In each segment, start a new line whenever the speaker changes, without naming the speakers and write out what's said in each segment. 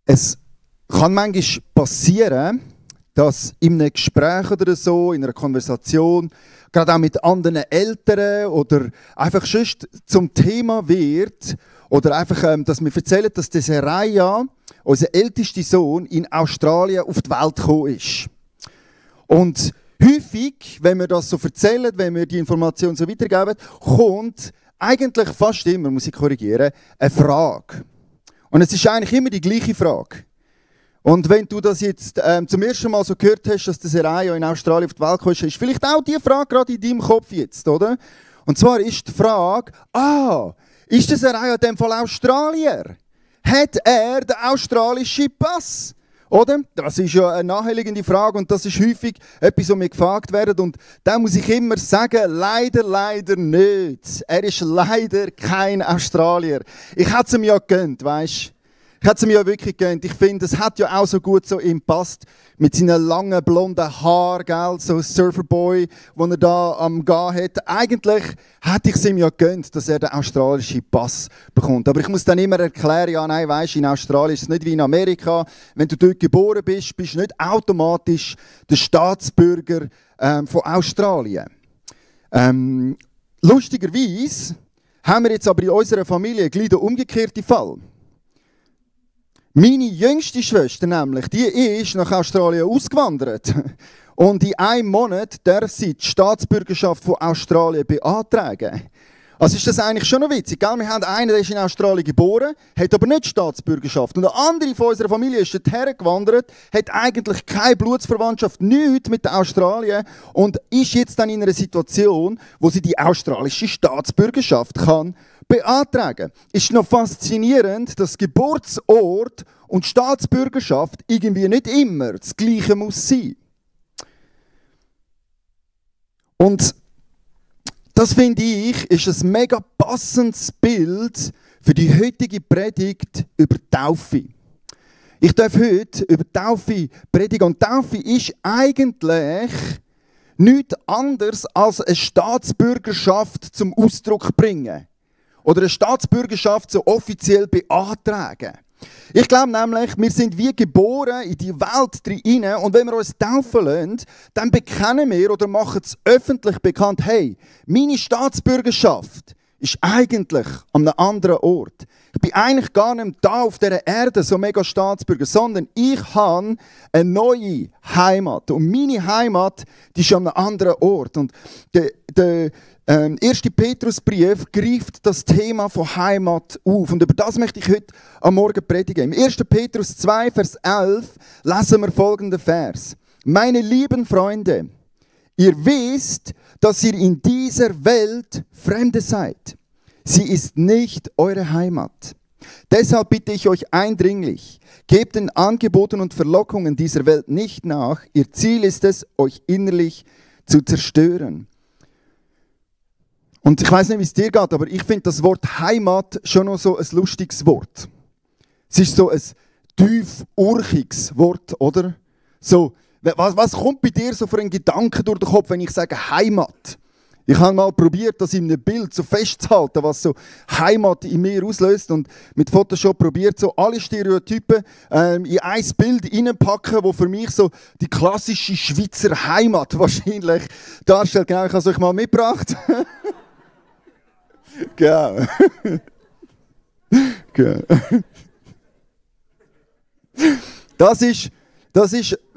Es kann manchmal passieren, dass in einem Gespräch oder so, in einer Konversation, gerade auch mit anderen Eltern oder einfach sonst zum Thema wird, oder einfach, dass wir erzählen, dass der Seraya, unser ältester Sohn, in Australien auf die Welt gekommen ist. Und häufig, wenn wir das so erzählen, wenn wir die Information so weitergeben, kommt eigentlich fast immer, muss ich korrigieren, eine Frage. Und es ist eigentlich immer die gleiche Frage. Und wenn du das jetzt zum ersten Mal so gehört hast, dass der Seraya in Australien auf die Welt gekommen ist vielleicht auch die Frage gerade in deinem Kopf jetzt, oder? Und zwar ist die Frage, ist der Seraya in dem Fall Australier? Hat er den australischen Pass? Oder? Das ist ja eine naheliegende Frage und das ist häufig etwas, was mir gefragt wird. Und da muss ich immer sagen, leider nicht. Er ist leider kein Australier. Ich hätte es ihm ja gegönnt, weisst du? Ich hätte es mir ja wirklich gegönnt. Ich finde, es hat ja auch so gut so ihm passt. Mit seinen langen, blonden Haaren, gell? So ein Surferboy, den er da am Gehen hat. Eigentlich hätte ich es ihm ja gegönnt, dass er den australischen Pass bekommt. Aber ich muss dann immer erklären, ja, nein, weisst du, in Australien ist es nicht wie in Amerika. Wenn du dort geboren bist, bist du nicht automatisch der Staatsbürger von Australien. Lustigerweise haben wir jetzt aber in unserer Familie gleich den umgekehrten Fall. Meine jüngste Schwester nämlich, die ist nach Australien ausgewandert. Und in einem Monat darf sie die Staatsbürgerschaft von Australien beantragen. Also ist das eigentlich schon noch witzig, gell? Wir haben einen, der ist in Australien geboren, hat aber nicht Staatsbürgerschaft. Und der andere von unserer Familie ist dorthin gewandert, hat eigentlich keine Blutsverwandtschaft, nichts mit Australien und ist jetzt dann in einer Situation, wo sie die australische Staatsbürgerschaft kann beantragen. Ist noch faszinierend, dass Geburtsort und Staatsbürgerschaft irgendwie nicht immer das Gleiche muss sein. Und das finde ich, ist ein mega passendes Bild für die heutige Predigt über Taufe. Ich darf heute über Taufe predigen. Und Taufe ist eigentlich nichts anderes als eine Staatsbürgerschaft zum Ausdruck bringen. Oder eine Staatsbürgerschaft so offiziell beantragen. Ich glaube nämlich, wir sind wie geboren in die Welt hinein und wenn wir uns taufen lassen, dann bekennen wir oder machen es öffentlich bekannt, hey, meine Staatsbürgerschaft ist eigentlich an einem anderen Ort. Ich bin eigentlich gar nicht da auf dieser Erde so mega Staatsbürger, sondern ich habe eine neue Heimat. Und meine Heimat, die ist an einem anderen Ort. Und der 1. Petrusbrief greift das Thema von Heimat auf. Und über das möchte ich heute am Morgen predigen. Im 1. Petrus 2, Vers 11 lesen wir folgenden Vers. Meine lieben Freunde, ihr wisst, dass ihr in dieser Welt Fremde seid. Sie ist nicht eure Heimat. Deshalb bitte ich euch eindringlich, gebt den Angeboten und Verlockungen dieser Welt nicht nach. Ihr Ziel ist es, euch innerlich zu zerstören. Und ich weiß nicht, wie es dir geht, aber ich finde das Wort Heimat schon noch so ein lustiges Wort. Es ist so ein tiefurchiges Wort, oder? So, was kommt bei dir so für ein Gedanke durch den Kopf, wenn ich sage Heimat? Ich habe mal probiert, das in einem Bild so festzuhalten, was so Heimat in mir auslöst und mit Photoshop probiert, so alle Stereotypen in ein Bild reinpacken, wo für mich so die klassische Schweizer Heimat wahrscheinlich darstellt. Genau, ich habe es euch mal mitgebracht. Genau. Das ist,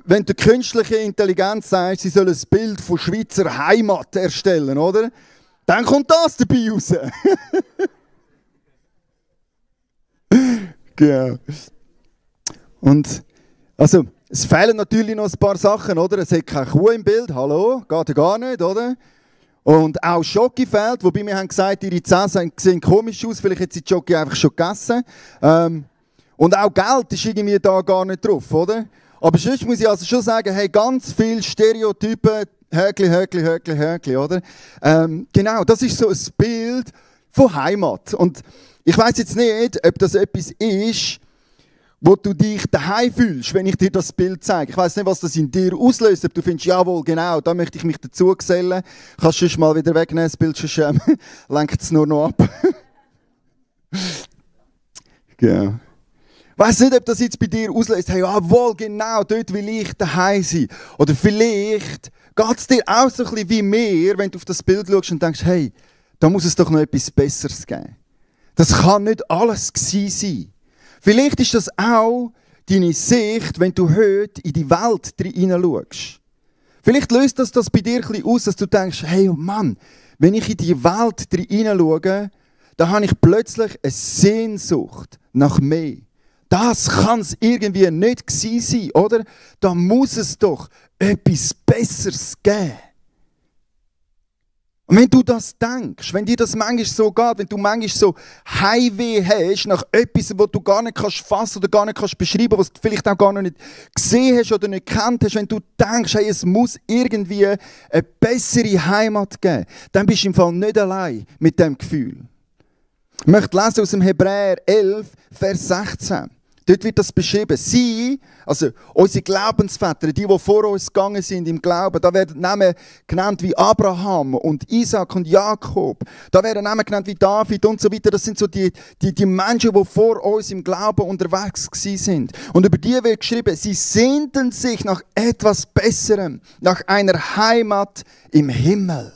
wenn du künstliche Intelligenz sagst, sie soll ein Bild von Schweizer Heimat erstellen, oder? Dann kommt das dabei raus. Genau. Und, also, es fehlen natürlich noch ein paar Sachen, oder? Es hat keine Kuh im Bild, hallo, geht ja gar nicht, oder? Und auch Schoki fehlt, wobei wir haben gesagt, ihre Zähne sehen komisch aus, vielleicht hat sie die Schoki einfach schon gegessen. Und auch Geld ist irgendwie da gar nicht drauf, oder? Aber sonst muss ich also schon sagen, hey, ganz viele Stereotypen, Höckli, oder? Genau, das ist so ein Bild von Heimat. Und ich weiss jetzt nicht, ob das etwas ist, wo du dich daheim fühlst, wenn ich dir das Bild zeige. Ich weiss nicht, was das in dir auslöst, ob du findest, jawohl, genau, da möchte ich mich dazu gesellen. Kannst du schon mal wieder wegnehmen, das Bild, sonst lenkt es nur noch ab. Genau. Ich weiss nicht, ob das jetzt bei dir auslöst, hey, jawohl, genau, dort will ich daheim sein. Oder vielleicht geht es dir auch so ein bisschen wie mir, wenn du auf das Bild schaust und denkst, hey, da muss es doch noch etwas Besseres geben. Das kann nicht alles gewesen sein. Vielleicht ist das auch deine Sicht, wenn du heute in die Welt hineinschaust. Vielleicht löst das bei dir ein bisschen aus, dass du denkst, hey Mann, wenn ich in die Welt hineinschaue, dann habe ich plötzlich eine Sehnsucht nach mehr. Das kann es irgendwie nicht gewesen sein, oder? Da muss es doch etwas Besseres geben. Und wenn du das denkst, wenn dir das manchmal so geht, wenn du manchmal so Heimweh hast nach etwas, was du gar nicht fassen kannst oder gar nicht beschreiben, was du vielleicht auch gar noch nicht gesehen hast oder nicht gekannt hast, wenn du denkst, hey, es muss irgendwie eine bessere Heimat geben, dann bist du im Fall nicht allein mit dem Gefühl. Ich möchte lesen aus dem Hebräer 11, Vers 16. Dort wird das beschrieben. Sie, also unsere Glaubensväter, die vor uns gegangen sind im Glauben, da werden Namen genannt wie Abraham und Isaac und Jakob. Da werden Namen genannt wie David und so weiter. Das sind so die Menschen, die vor uns im Glauben unterwegs sind. Und über die wird geschrieben, sie sehnten sich nach etwas Besserem, nach einer Heimat im Himmel.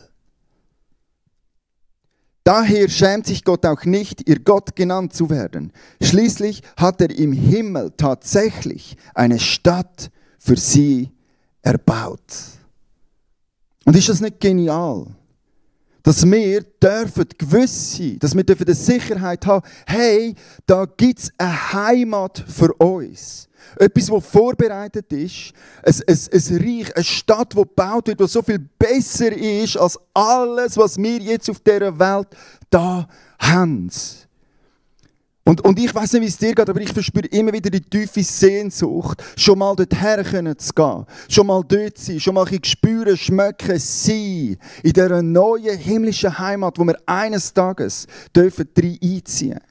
Daher schämt sich Gott auch nicht, ihr Gott genannt zu werden. Schließlich hat er im Himmel tatsächlich eine Stadt für sie erbaut. Und ist das nicht genial? Dass wir dürfen gewiss sein, dass wir die Sicherheit haben, hey, da gibt es eine Heimat für uns. Etwas, das vorbereitet ist, ein Reich, eine Stadt, die gebaut wird, die so viel besser ist als alles, was wir jetzt auf dieser Welt da haben. Und ich weiss nicht, wie es dir geht, aber ich verspüre immer wieder die tiefe Sehnsucht, schon mal dorthin zu gehen, schon mal dort zu sein, schon mal ein spüren, schmecken, sein, in dieser neuen himmlischen Heimat, wo wir eines Tages dürfen einziehen dürfen.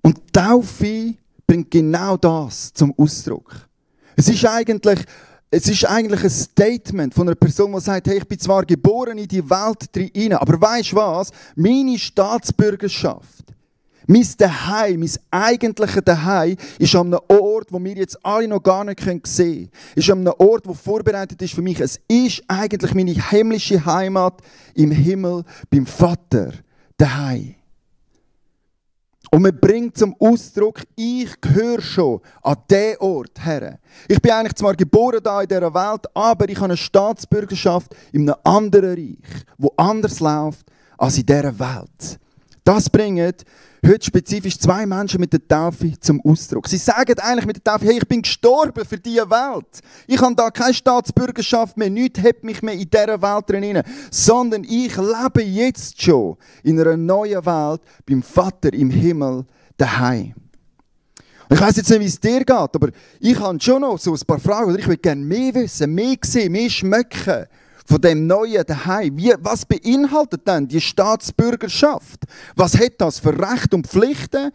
Und die Taufe bringt genau das zum Ausdruck. Es ist eigentlich ein Statement von einer Person, die sagt, hey, ich bin zwar geboren in die Welt hinein, aber weisst du was? Meine Staatsbürgerschaft, mein Daheim, mein eigentliches Daheim ist an einem Ort, wo wir jetzt alle noch gar nicht sehen können. Ist an einem Ort, der vorbereitet ist für mich. Es ist eigentlich meine himmlische Heimat im Himmel beim Vater daheim. Und man bringt zum Ausdruck, ich gehöre schon an diesen Ort her. Ich bin eigentlich zwar geboren da in dieser Welt, aber ich habe eine Staatsbürgerschaft in einem anderen Reich, wo anders läuft als in dieser Welt. Das bringt heute spezifisch zwei Menschen mit der Taufe zum Ausdruck. Sie sagen eigentlich mit der Taufe, hey, ich bin gestorben für diese Welt. Ich habe da keine Staatsbürgerschaft mehr, nichts hält mich mehr in dieser Welt drin, sondern ich lebe jetzt schon in einer neuen Welt beim Vater im Himmel daheim. Ich weiss jetzt nicht, wie es dir geht, aber ich habe schon noch so ein paar Fragen, oder ich würde gerne mehr wissen, mehr sehen, mehr schmecken von dem neuen daheim. Was beinhaltet denn die Staatsbürgerschaft? Was hat das für Rechte und Pflichten?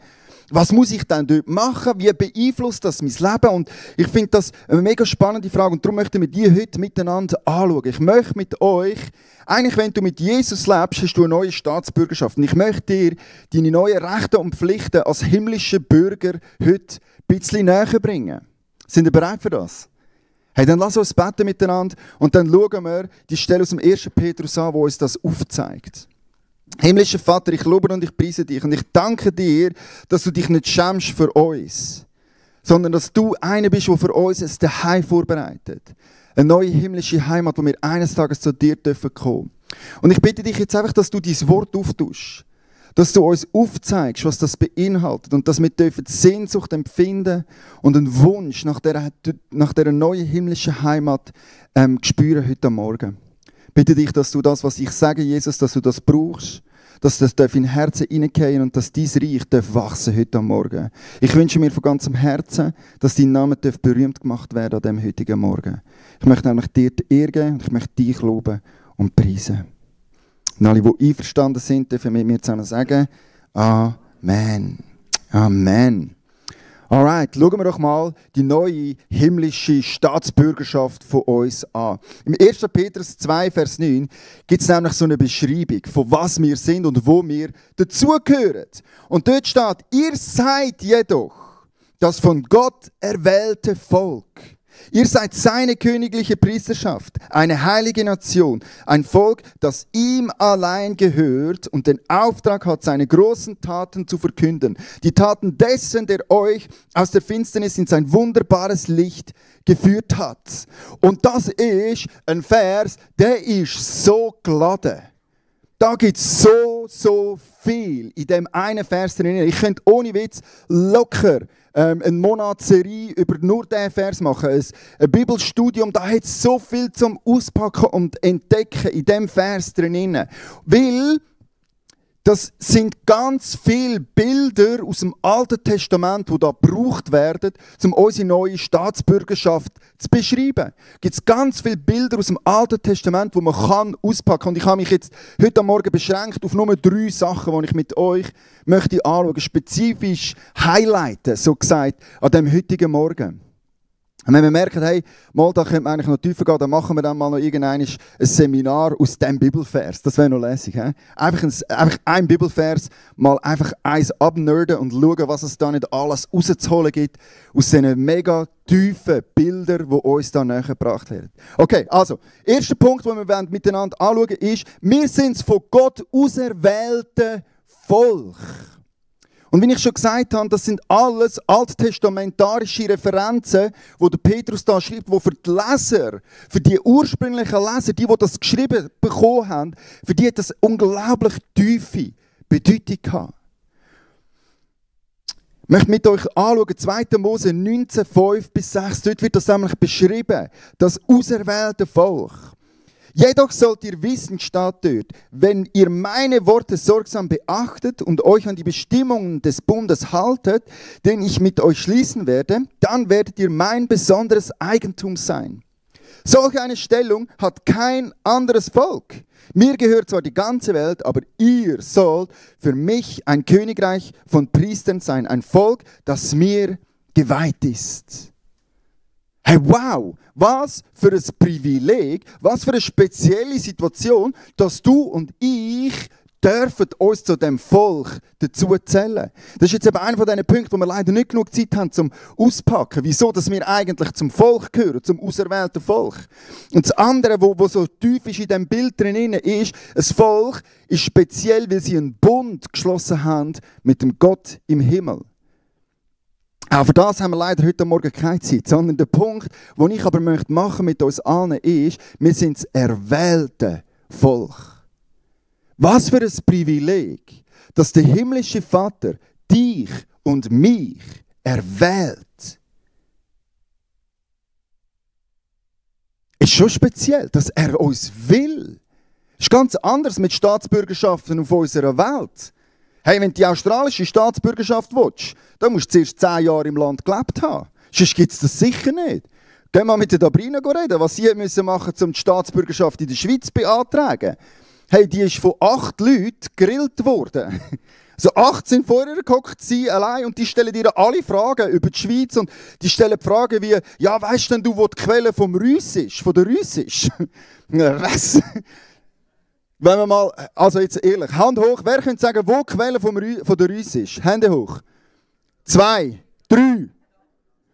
Was muss ich denn dort machen? Wie beeinflusst das mein Leben? Und ich finde das eine mega spannende Frage und darum möchten wir die heute miteinander anschauen. Ich möchte mit euch, eigentlich wenn du mit Jesus lebst, hast du eine neue Staatsbürgerschaft. Und ich möchte dir deine neuen Rechte und Pflichten als himmlischer Bürger heute ein bisschen näher bringen. Sind ihr bereit für das? Hey, dann lass uns beten miteinander und dann schauen wir die Stelle aus dem 1. Petrus an, wo uns das aufzeigt. Himmlischer Vater, ich lobe und ich preise dich und ich danke dir, dass du dich nicht schämst für uns, sondern dass du einer bist, der für uns ein Zuhause vorbereitet. Eine neue himmlische Heimat, wo wir eines Tages zu dir dürfen kommen. Und ich bitte dich jetzt einfach, dass du dein Wort auftust, dass du uns aufzeigst, was das beinhaltet und dass wir dürfen Sehnsucht empfinden und einen Wunsch nach dieser neuen himmlischen Heimat spüren heute Morgen. Bitte dich, dass du das, was ich sage, Jesus, dass du das brauchst, dass das in Herzen hineingehen und dass dein Reich wachsen heute Morgen. Ich wünsche mir von ganzem Herzen, dass dein Name berühmt gemacht werden an diesem heutigen Morgen. Ich möchte nämlich dir die Ehre geben und ich möchte dich loben und preisen. Und alle, die einverstanden sind, dürfen mit mir zusammen sagen, Amen. Amen. Alright, schauen wir doch mal die neue himmlische Staatsbürgerschaft von uns an. Im 1. Petrus 2, Vers 9 gibt es nämlich so eine Beschreibung, von was wir sind und wo wir dazugehören. Und dort steht, ihr seid jedoch das von Gott erwählte Volk. Ihr seid seine königliche Priesterschaft, eine heilige Nation, ein Volk, das ihm allein gehört und den Auftrag hat, seine großen Taten zu verkünden. Die Taten dessen, der euch aus der Finsternis in sein wunderbares Licht geführt hat. Und das ist ein Vers, der ist so geladen. Da gibt es so viel in dem einen Vers drin. Ich könnte ohne Witz locker eine Monatsserie über nur diesen Vers machen. Ein Bibelstudium, da hat es so viel zum Auspacken und Entdecken in diesem Vers drin. Weil das sind ganz viele Bilder aus dem Alten Testament, die da gebraucht werden, um unsere neue Staatsbürgerschaft zu beschreiben. Es gibt ganz viele Bilder aus dem Alten Testament, die man auspacken kann. Und ich habe mich jetzt heute Morgen beschränkt auf nur 3 Sachen, die ich mit euch möchte anschauen, spezifisch highlighten, so gesagt, an diesem heutigen Morgen. Und wenn wir merken, hey, mal, da könnte man eigentlich noch tiefer gehen, dann machen wir dann mal noch ein Seminar aus diesem Bibelvers. Das wäre noch lässig. He? Einfach ein Bibelvers, mal einfach eins abnerden und schauen, was es da nicht alles rauszuholen gibt aus diesen mega tiefen Bildern, die uns da näher gebracht werden. Okay, also, erster Punkt, den wir miteinander anschauen, ist, wir sind das von Gott auserwählte Volk. Und wie ich schon gesagt habe, das sind alles alttestamentarische Referenzen, die der Petrus da schreibt, die für die Leser, für die ursprünglichen Leser, die das geschrieben bekommen haben, für die hat das unglaublich tiefe Bedeutung gehabt. Ich möchte mit euch anschauen, 2. Mose 19, 5-6, dort wird das nämlich beschrieben, das auserwählte Volk. Jedoch sollt ihr wissen, steht dort, wenn ihr meine Worte sorgsam beachtet und euch an die Bestimmungen des Bundes haltet, den ich mit euch schließen werde, dann werdet ihr mein besonderes Eigentum sein. Solch eine Stellung hat kein anderes Volk. Mir gehört zwar die ganze Welt, aber ihr sollt für mich ein Königreich von Priestern sein, ein Volk, das mir geweiht ist. Hey, wow, was für ein Privileg, was für eine spezielle Situation, dass du und ich dürfen uns zu dem Volk dazu zählen. Das ist jetzt eben einer von diesen Punkten, wo wir leider nicht genug Zeit haben zum Auspacken. Wieso, dass wir eigentlich zum Volk gehören, zum auserwählten Volk. Und das andere, wo so tief ist in diesem Bild drin ist, ein Volk ist speziell, weil sie einen Bund geschlossen haben mit dem Gott im Himmel. Auch für das haben wir leider heute Morgen keine Zeit, sondern der Punkt, den ich aber möchte machen mit uns allen ist, wir sind das erwählte Volk. Was für ein Privileg, dass der himmlische Vater dich und mich erwählt. Ist schon speziell, dass er uns will. Ist ganz anders mit Staatsbürgerschaften auf unserer Welt. Hey, wenn du die australische Staatsbürgerschaft willst, dann musst du zuerst 10 Jahre im Land gelebt haben. Sonst gibt es das sicher nicht. Gehen wir mit der Dabrina reden, was sie müssen machen, um die Staatsbürgerschaft in der Schweiz zu beantragen. Hey, die ist von 8 Leuten gegrillt worden. So 18 vor ihr gehockt sie allein und die stellen dir alle Fragen über die Schweiz und die stellen Fragen wie, ja, weißt denn du, wo die Quelle vom Rüss ist, von der Rüss ist? Was? Wenn wir mal, also jetzt ehrlich, Hand hoch, wer könnte sagen, wo die Quelle von der Rüss ist? Hände hoch. 2, 3.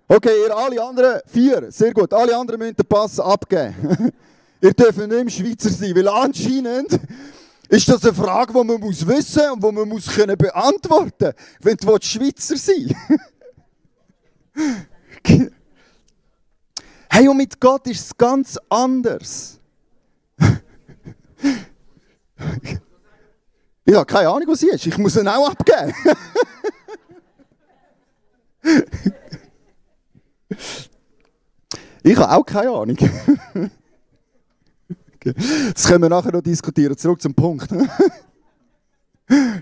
Okay, ihr alle anderen 4. Sehr gut, alle anderen müssen den Pass abgeben. Ihr dürft nicht mehr Schweizer sein, weil anscheinend ist das eine Frage, die man muss wissen und die man muss können beantworten, wenn du Schweizer sein willst. Hey, und mit Gott ist es ganz anders. Ich habe keine Ahnung, was sie ist. Ich muss ihn auch abgeben. Ich habe auch keine Ahnung. Das können wir nachher noch diskutieren. Zurück zum Punkt.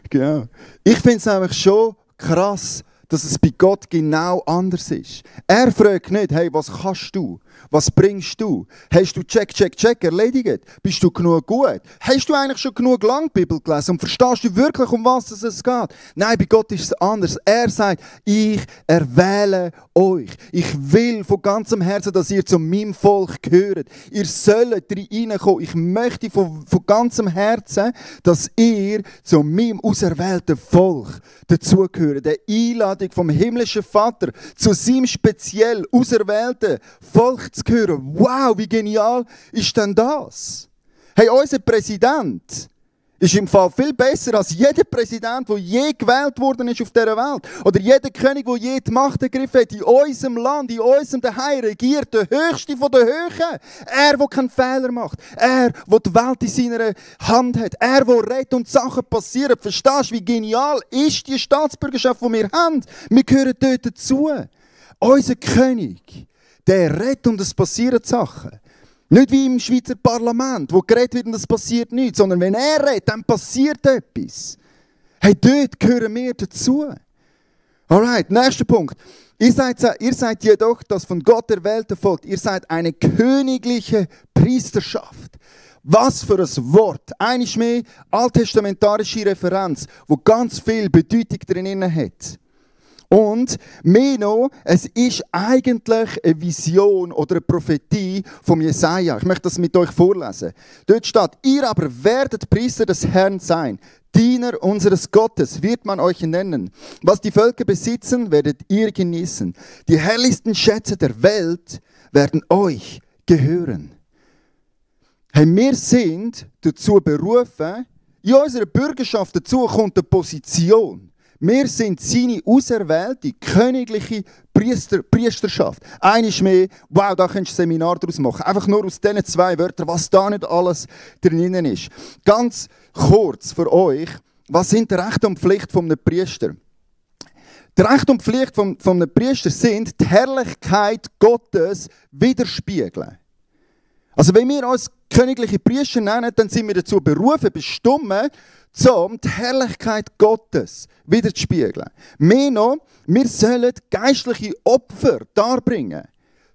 Genau. Ich finde es nämlich schon krass, dass es bei Gott genau anders ist. Er fragt nicht, hey, was kannst du? Was bringst du? Hast du check erledigt? Bist du genug gut? Hast du eigentlich schon genug lang die Bibel gelesen und verstehst du wirklich, um was es geht? Nein, bei Gott ist es anders. Er sagt, ich erwähle euch. Ich will von ganzem Herzen, dass ihr zu meinem Volk gehört. Ihr sollt reinkommen. Ich möchte von ganzem Herzen, dass ihr zu meinem auserwählten Volk dazugehört. Die Einladung vom himmlischen Vater zu seinem speziell auserwählten Volk zu gehören. Wow, wie genial ist denn das? Hey, unser Präsident ist im Fall viel besser als jeder Präsident, der je gewählt worden ist auf dieser Welt. Oder jeder König, der je die Macht ergriffen hat. In unserem Land, in unserem Daheim regiert der Höchste von den Höhen. Er, der keinen Fehler macht. Er, der die Welt in seiner Hand hat. Er, der redet und Sachen passieren. Verstehst du, wie genial ist die Staatsbürgerschaft, die wir haben? Wir gehören dort dazu. Unser König, der redet und es passieren Sachen. Nicht wie im Schweizer Parlament, wo geredet wird und es passiert nichts, sondern wenn er redet, dann passiert etwas. Hey, dort gehören wir dazu. Alright, nächster Punkt. Ihr seid jedoch das von Gott erwählte Volk. Ihr seid eine königliche Priesterschaft. Was für ein Wort. Eines mehr alttestamentarische Referenz, wo ganz viel Bedeutung drin hat. Und mehr noch, es ist eigentlich eine Vision oder eine Prophetie von Jesaja. Ich möchte das mit euch vorlesen. Dort steht, ihr aber werdet Priester des Herrn sein. Diener unseres Gottes wird man euch nennen. Was die Völker besitzen, werdet ihr genießen. Die herrlichsten Schätze der Welt werden euch gehören. Hey, wir sind dazu berufen, in unserer Bürgerschaft dazu kommt eine Position. Wir sind seine auserwählte, königliche Priesterschaft. Eines mehr, wow, da könntest du ein Seminar daraus machen. Einfach nur aus diesen 2 Wörtern, was da nicht alles drinnen ist. Ganz kurz für euch, was sind die Rechte und Pflichten von einem Priester? Die Rechte und Pflichten von einem Priester sind, die Herrlichkeit Gottes widerspiegeln. Also wenn wir uns königliche Priester nennen, dann sind wir dazu berufen, bestimmt, um die Herrlichkeit Gottes widerzuspiegeln. Mehr noch, wir sollen geistliche Opfer darbringen.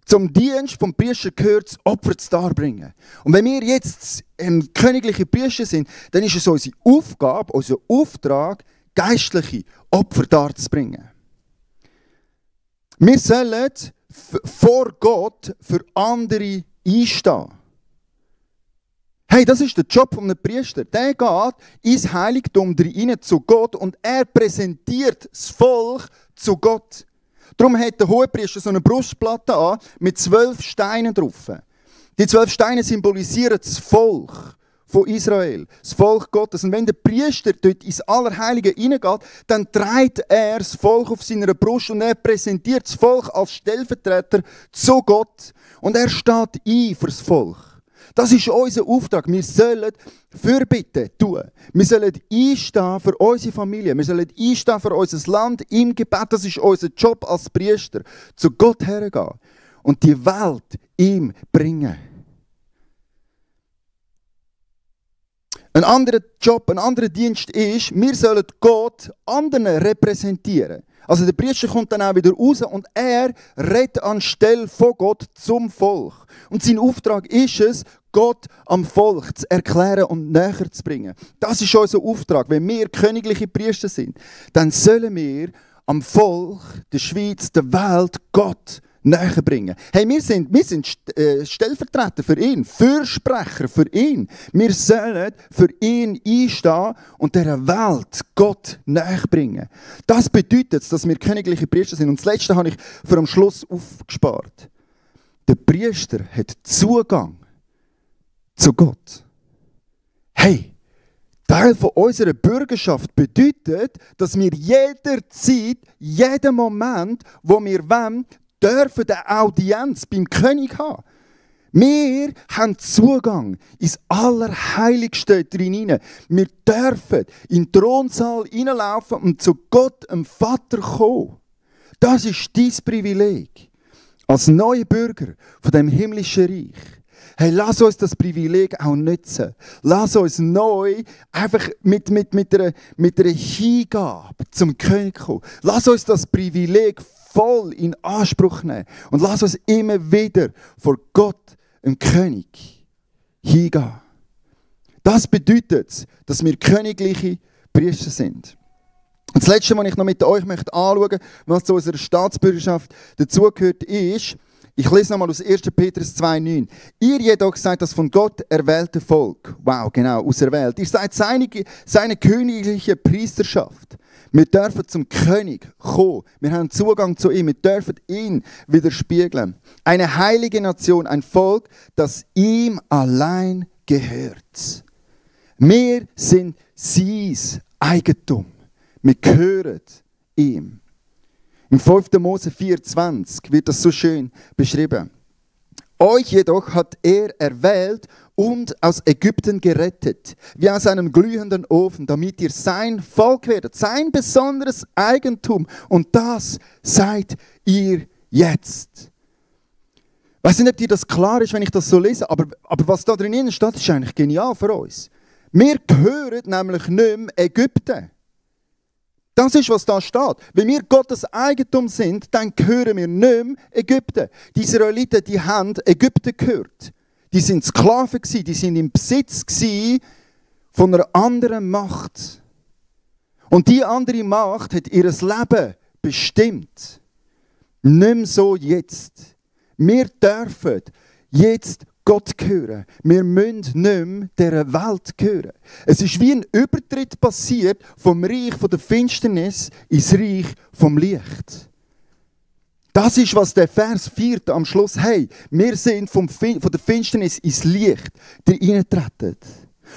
Zum Dienst vom Priester gehört das Opfer zu darbringen. Und wenn wir jetzt königliche Priester sind, dann ist es unsere Aufgabe, unser Auftrag, geistliche Opfer darzubringen. Wir sollen vor Gott für andere einstehen. Hey, das ist der Job eines Priesters. Der geht ins Heiligtum rein zu Gott und er präsentiert das Volk zu Gott. Darum hat der Hohepriester so eine Brustplatte an mit 12 Steinen drauf. Die 12 Steine symbolisieren das Volk von Israel, das Volk Gottes. Und wenn der Priester dort ins Allerheilige hineingeht, dann trägt er das Volk auf seiner Brust und er präsentiert das Volk als Stellvertreter zu Gott. Und er steht ein für das Volk. Das ist unser Auftrag. Wir sollen Fürbitte tun. Wir sollen einstehen für unsere Familie. Wir sollen einstehen für unser Land im Gebet. Das ist unser Job als Priester. Zu Gott hergehen und die Welt ihm bringen. Ein anderer Job, ein anderer Dienst ist, wir sollen Gott anderen repräsentieren. Also der Priester kommt dann auch wieder raus und er redet anstelle von Gott zum Volk. Und sein Auftrag ist es, Gott am Volk zu erklären und näher zu bringen. Das ist unser Auftrag. Wenn wir königliche Priester sind, dann sollen wir am Volk, der Schweiz, der Welt Gott näher bringen. Hey, wir sind Stellvertreter für ihn, Fürsprecher für ihn. Wir sollen für ihn einstehen und dieser Welt Gott näher bringen. Das bedeutet, dass wir königliche Priester sind. Und das Letzte habe ich für am Schluss aufgespart. Der Priester hat Zugang zu Gott. Hey, Teil von unserer Bürgerschaft bedeutet, dass wir jederzeit, jeden Moment, wo wir wollen, dürfen eine Audienz beim König haben. Wir haben Zugang ins Allerheiligste hinein. Wir dürfen in den Thronsaal hineinlaufen und zu Gott, dem Vater, kommen. Das ist dein Privileg. Als neuer Bürger von dem himmlischen Reich. Hey, lass uns das Privileg auch nutzen. Lass uns neu einfach mit einer Hingabe zum König kommen. Lass uns das Privileg voll in Anspruch nehmen. Und lass uns immer wieder vor Gott, dem König, hingehen. Das bedeutet, dass wir königliche Priester sind. Und das Letzte, was ich noch mit euch anschauen möchte, was zu unserer Staatsbürgerschaft dazugehört, ist, ich lese nochmal aus 1. Petrus 2,9. Ihr jedoch seid das von Gott erwählte Volk. Wow, genau, auserwählt. Ihr seid seine königliche Priesterschaft. Wir dürfen zum König kommen. Wir haben Zugang zu ihm. Wir dürfen ihn widerspiegeln. Eine heilige Nation, ein Volk, das ihm allein gehört. Wir sind sein Eigentum. Wir gehören ihm. Im 5. Mose 4,20 wird das so schön beschrieben. Euch jedoch hat er erwählt und aus Ägypten gerettet, wie aus einem glühenden Ofen, damit ihr sein Volk werdet, sein besonderes Eigentum. Und das seid ihr jetzt. Ich weiß nicht, ob dir das klar ist, wenn ich das so lese, aber was da drin steht, ist eigentlich genial für uns. Wir gehören nämlich nicht mehr Ägypten. Das ist, was da steht. Wenn wir Gottes Eigentum sind, dann gehören wir nicht mehr Ägypten. Die Israeliten, die haben Ägypten gehört. Die sind Sklaven gewesen, die sind im Besitz gewesen von einer anderen Macht. Und die andere Macht hat ihr Leben bestimmt. Nicht mehr so jetzt. Wir dürfen jetzt Gott gehören. Wir müssen nicht mehr dieser Welt gehören. Es ist wie ein Übertritt passiert vom Reich der Finsternis ins Reich vom Licht. Das ist, was der Vers 4 am Schluss hat. Wir sind von der Finsternis ins Licht hineingetreten.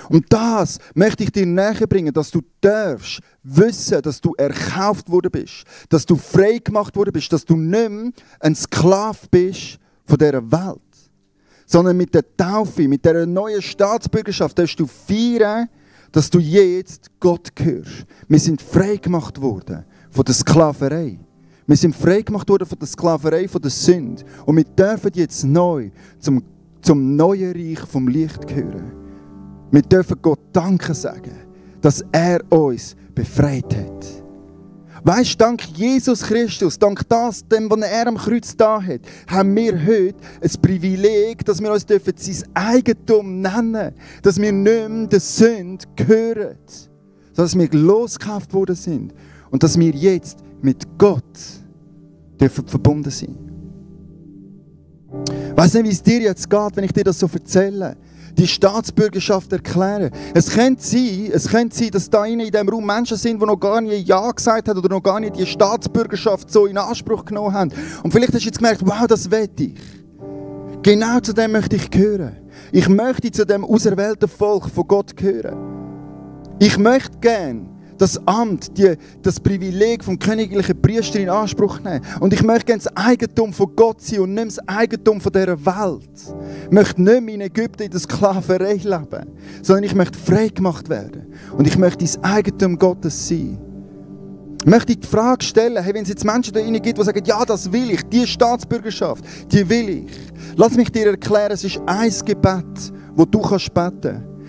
Und das möchte ich dir näher bringen, dass du darfst wissen, dass du erkauft worden bist, dass du frei gemacht worden bist, dass du nicht mehr ein Sklave bist von dieser Welt. Sondern mit der Taufe, mit dieser neuen Staatsbürgerschaft darfst du feiern, dass du jetzt Gott gehörst. Wir sind frei gemacht worden von der Sklaverei. Wir sind frei gemacht worden von der Sklaverei, von der Sünde. Und wir dürfen jetzt neu zum neuen Reich vom Licht gehören. Wir dürfen Gott Danke sagen, dass er uns befreit hat. Weißt du, dank Jesus Christus, dank dem, was er am Kreuz da hat, haben wir heute ein Privileg, dass wir uns sein Eigentum nennen dürfen. Dass wir nicht mehr der Sünde gehören. Dass wir losgekauft worden sind. Und dass wir jetzt mit Gott dürfen verbunden sein. Ich weiss nicht, wie es dir jetzt geht, wenn ich dir das so erzähle. Die Staatsbürgerschaft erklären. Es könnte sein, dass da in diesem Raum Menschen sind, die noch gar nicht Ja gesagt haben oder noch gar nicht die Staatsbürgerschaft so in Anspruch genommen haben. Und vielleicht hast du jetzt gemerkt, wow, das will ich. Genau zu dem möchte ich gehören. Ich möchte zu dem auserwählten Volk von Gott gehören. Ich möchte gerne das Amt, das Privileg vom königlichen Priester in Anspruch nehmen. Und ich möchte gerne das Eigentum von Gott sein und nicht das Eigentum von dieser Welt. Ich möchte nicht mehr in Ägypten in der Sklaverei leben, sondern ich möchte frei gemacht werden. Und ich möchte das Eigentum Gottes sein. Ich möchte die Frage stellen, hey, wenn es jetzt Menschen da rein gibt, die sagen, ja, das will ich, die Staatsbürgerschaft, die will ich. Lass mich dir erklären, es ist ein Gebet, das du beten kannst.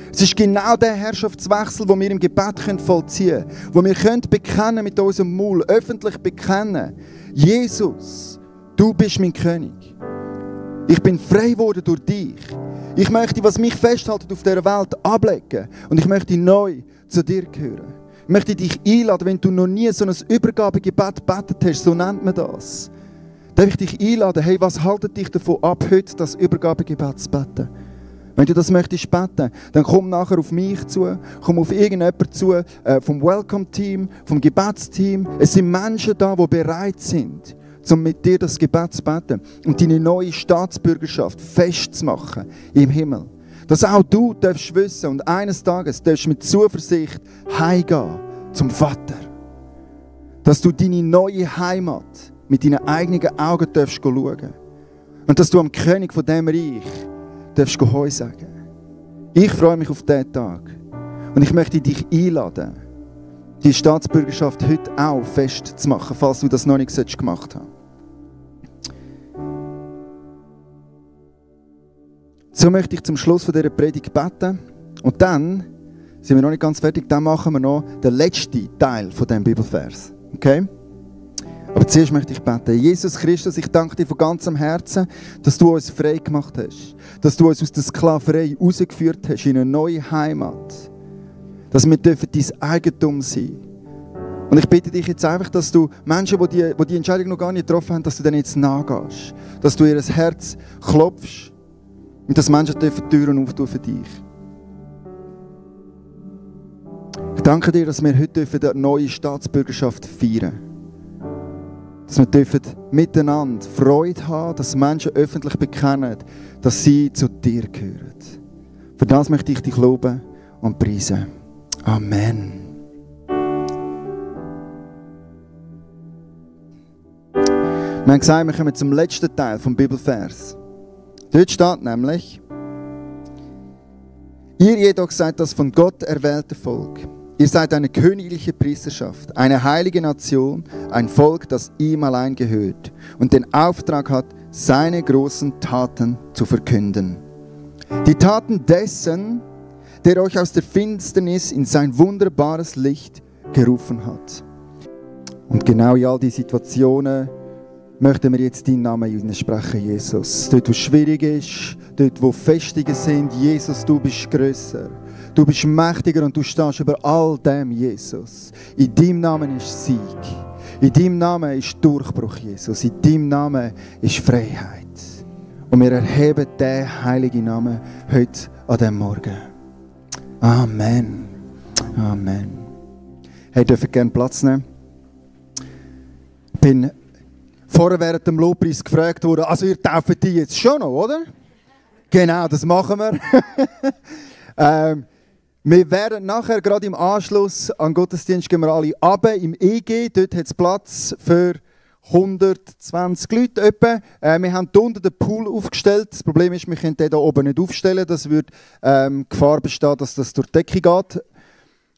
Es ist genau der Herrschaftswechsel, den wir im Gebet vollziehen können. Wo wir bekennen mit unserem Mund, öffentlich bekennen. Jesus, du bist mein König. Ich bin frei geworden durch dich. Ich möchte, was mich festhält auf dieser Welt, ablegen. Und ich möchte neu zu dir gehören. Ich möchte dich einladen, wenn du noch nie so ein Übergabegebet gebetet hast, so nennt man das. Darf ich dich einladen, hey, was haltet dich davon ab, heute das Übergabegebet zu beten? Wenn du das möchtest beten, dann komm nachher auf mich zu, komm auf irgendjemanden zu, vom Welcome-Team, vom Gebetsteam. Es sind Menschen da, die bereit sind, um mit dir das Gebet zu beten und deine neue Staatsbürgerschaft festzumachen im Himmel. Dass auch du darfst wissen und eines Tages darfst mit Zuversicht heimgehen zum Vater. Dass du deine neue Heimat mit deinen eigenen Augen darfst schauen. Und dass du am König von diesem Reich darfst du Heu sagen. Ich freue mich auf diesen Tag. Und ich möchte dich einladen, die Staatsbürgerschaft heute auch festzumachen, falls du das noch nicht gemacht hast. So möchte ich zum Schluss dieser Predigt beten. Und dann sind wir noch nicht ganz fertig. Dann machen wir noch den letzten Teil von diesem Bibelvers. Okay? Aber zuerst möchte ich beten. Jesus Christus, ich danke dir von ganzem Herzen, dass du uns frei gemacht hast. Dass du uns aus der Sklaverei rausgeführt hast in eine neue Heimat. Dass wir dein Eigentum sein dürfen. Und ich bitte dich jetzt einfach, dass du Menschen, die die Entscheidung noch gar nicht getroffen haben, dass du denen jetzt nachgehst. Dass du ihr Herz klopfst und dass Menschen dürfen Türen auftun für dich. Ich danke dir, dass wir heute eine neue Staatsbürgerschaft feiern dürfen. Dass wir dürfen miteinander Freude haben, dass Menschen öffentlich bekennen, dass sie zu dir gehören. Für das möchte ich dich loben und preisen. Amen. Wir haben gesagt, wir kommen zum letzten Teil vom Bibelvers. Dort steht nämlich: Ihr jedoch seid das von Gott erwählte Volk. Ihr seid eine königliche Priesterschaft, eine heilige Nation, ein Volk, das ihm allein gehört und den Auftrag hat, seine großen Taten zu verkünden. Die Taten dessen, der euch aus der Finsternis in sein wunderbares Licht gerufen hat. Und genau in all die Situationen möchten wir jetzt deinen Namen hinsprechen, Jesus. Dort, wo es schwierig ist, dort, wo Festungen sind, Jesus, du bist grösser. Du bist mächtiger und du stehst über all dem, Jesus. In deinem Namen ist Sieg. In deinem Namen ist Durchbruch, Jesus. In deinem Namen ist Freiheit. Und wir erheben diesen heiligen Namen heute an diesem Morgen. Amen. Amen. Hey, dürft gerne Platz nehmen. Ich bin vorher während dem Lobpreis gefragt worden, also ihr tauft die jetzt schon noch, oder? Genau, das machen wir. Wir werden nachher, gerade im Anschluss an den Gottesdienst, gehen wir alle runter im EG. Dort hat es Platz für 120 Leute etwa. Wir haben hier unten den Pool aufgestellt. Das Problem ist, wir können den hier oben nicht aufstellen. Das würde Gefahr bestehen, dass das durch die Decke geht.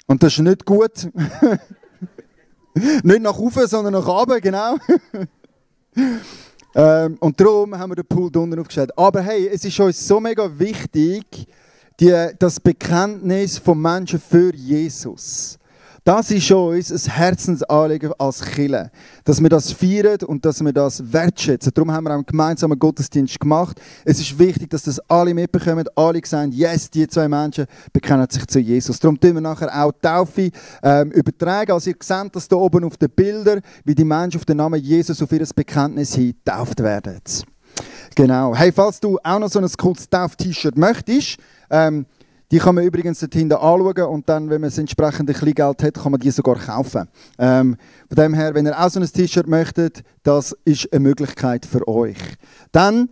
Und das ist nicht gut. Nicht nach oben, sondern nach unten, genau. Und darum haben wir den Pool hier unten aufgestellt. Aber hey, es ist uns so mega wichtig, das Bekenntnis von Menschen für Jesus. Das ist uns ein Herzensanliegen als Kirche, dass wir das feiern und dass wir das wertschätzen. Darum haben wir auch einen gemeinsamen Gottesdienst gemacht. Es ist wichtig, dass das alle mitbekommen, alle sagen, yes, die zwei Menschen bekennen sich zu Jesus. Darum tun wir nachher auch die Taufe übertragen. Also ihr seht das hier oben auf den Bildern, wie die Menschen auf den Namen Jesus auf ihr Bekenntnis hin getauft werden. Genau. Hey, falls du auch noch so ein cooles Tauf-T-Shirt möchtest, die kann man übrigens dort hinten anschauen und dann, wenn man das entsprechende Kleingeld hat, kann man die sogar kaufen. Von dem her, wenn ihr auch so ein T-Shirt möchtet, das ist eine Möglichkeit für euch. Dann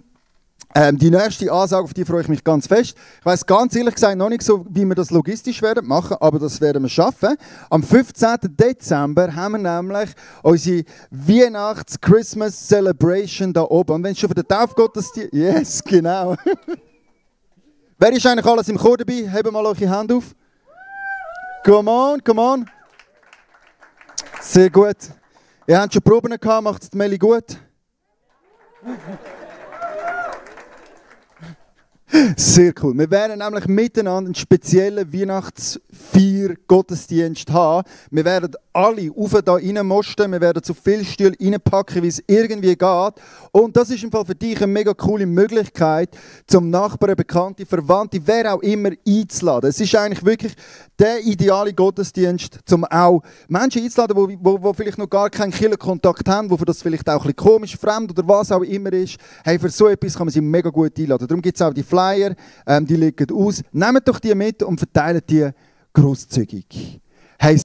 die nächste Ansage, auf die freue ich mich ganz fest. Ich weiss ganz ehrlich gesagt noch nicht so, wie wir das logistisch werden machen, aber das werden wir schaffen. Am 15. Dezember haben wir nämlich unsere Weihnachts-Christmas-Celebration da oben. Und wenn es schon für den Taufgottesdienst... Yes, genau. Wer ist eigentlich alles im Chor dabei? Hebt mal eure Hand auf. Come on, come on. Sehr gut. Ihr habt schon Proben gehabt, macht es die Meli gut? Sehr cool. Wir werden nämlich miteinander einen speziellen Weihnachtsfeier-Gottesdienst haben. Wir werden alle auf da reinmosten, wir werden so viele Stühle reinpacken, wie es irgendwie geht. Und das ist im Fall für dich eine mega coole Möglichkeit, zum Nachbarn, Bekannte, Verwandte, wer auch immer einzuladen. Es ist eigentlich wirklich der ideale Gottesdienst, um auch Menschen einzuladen, die vielleicht noch gar keinen Kirchenkontakt haben, die für das vielleicht auch ein bisschen komisch, fremd oder was auch immer ist. Hey, für so etwas kann man sie mega gut einladen. Darum gibt es auch die Flyer, die liegen aus. Nehmt doch die mit und verteilt die grosszügig.